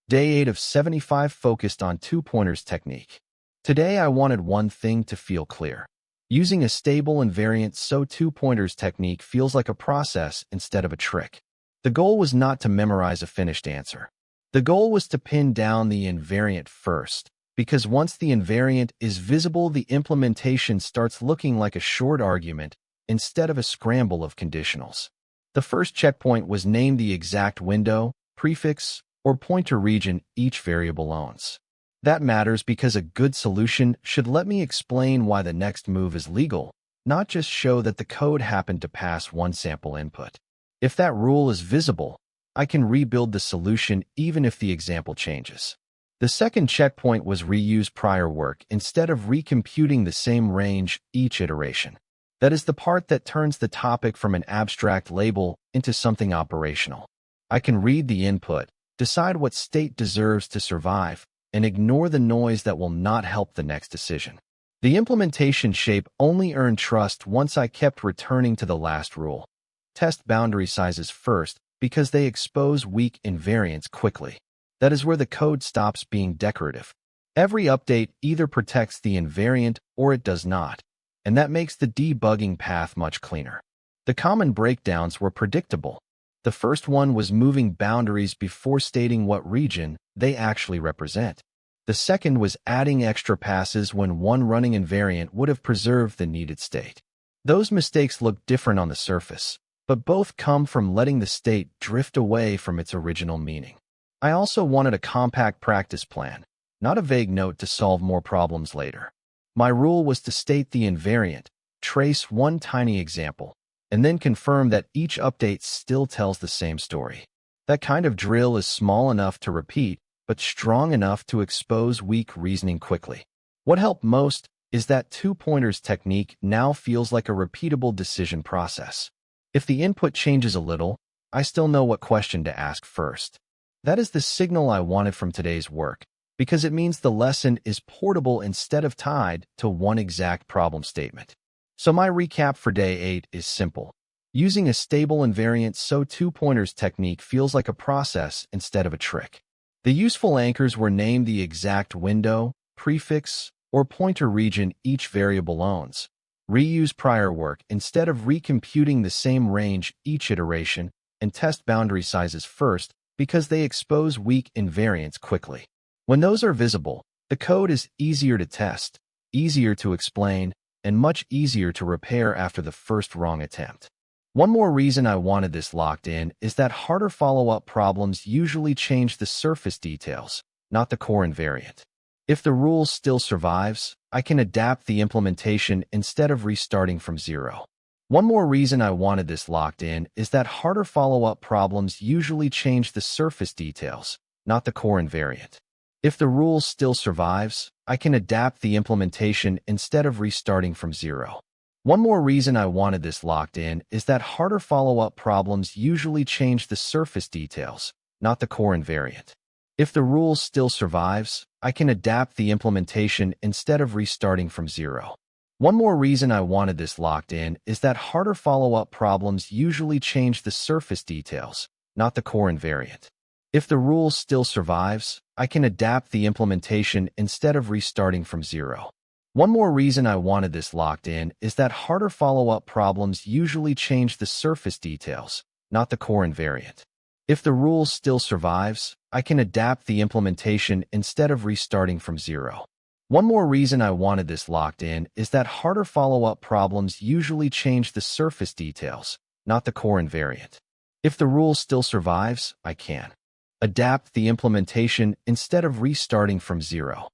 Day 8 of 75 focused on two-pointers technique. Today I wanted one thing to feel clear. Using a stable invariant so two-pointers technique feels like a process instead of a trick. The goal was not to memorize a finished answer. The goal was to pin down the invariant first, because once the invariant is visible, the implementation starts looking like a short argument instead of a scramble of conditionals. The first checkpoint was name the exact window, prefix, or pointer region each variable owns. That matters because a good solution should let me explain why the next move is legal, not just show that the code happened to pass one sample input. If that rule is visible, I can rebuild the solution even if the example changes. The second checkpoint was reuse prior work instead of recomputing the same range each iteration. That is the part that turns the topic from an abstract label into something operational. I can read the input, decide what state deserves to survive, and ignore the noise that will not help the next decision. The implementation shape only earned trust once I kept returning to the last rule. Test boundary sizes first because they expose weak invariants quickly. That is where the code stops being decorative. Every update either protects the invariant or it does not, and that makes the debugging path much cleaner. The common breakdowns were predictable. The first one was moving boundaries before stating what region they actually represent. The second was adding extra passes when one running invariant would have preserved the needed state. Those mistakes look different on the surface, but both come from letting the state drift away from its original meaning. I also wanted a compact practice plan, not a vague note to solve more problems later. My rule was to state the invariant, trace one tiny example, and then confirm that each update still tells the same story. That kind of drill is small enough to repeat, but strong enough to expose weak reasoning quickly. What helped most is that two-pointers technique now feels like a repeatable decision process. If the input changes a little, I still know what question to ask first. That is the signal I wanted from today's work, because it means the lesson is portable instead of tied to one exact problem statement. So my recap for day 8 is simple. Using a stable invariant so two-pointers technique feels like a process instead of a trick. The useful anchors were name the exact window, prefix, or pointer region each variable owns. Reuse prior work instead of recomputing the same range each iteration, and test boundary sizes first because they expose weak invariants quickly. When those are visible, the code is easier to test, easier to explain, and much easier to repair after the first wrong attempt. One more reason I wanted this locked in is that harder follow-up problems usually change the surface details, not the core invariant. If the rule still survives, I can adapt the implementation instead of restarting from zero. One more reason I wanted this locked in is that harder follow-up problems usually change the surface details, not the core invariant. If the rule still survives, I can adapt the implementation instead of restarting from zero. One more reason I wanted this locked in is that harder follow-up problems usually change the surface details, not the core invariant. If the rule still survives, I can adapt the implementation instead of restarting from zero. One more reason I wanted this locked in is that harder follow-up problems usually change the surface details, not the core invariant. If the rule still survives, I can adapt the implementation instead of restarting from zero. One more reason I wanted this locked in is that harder follow-up problems usually change the surface details, not the core invariant. If the rule still survives, I can adapt the implementation instead of restarting from zero. One more reason I wanted this locked in is that harder follow-up problems usually change the surface details, not the core invariant. If the rule still survives, I can adapt the implementation instead of restarting from zero.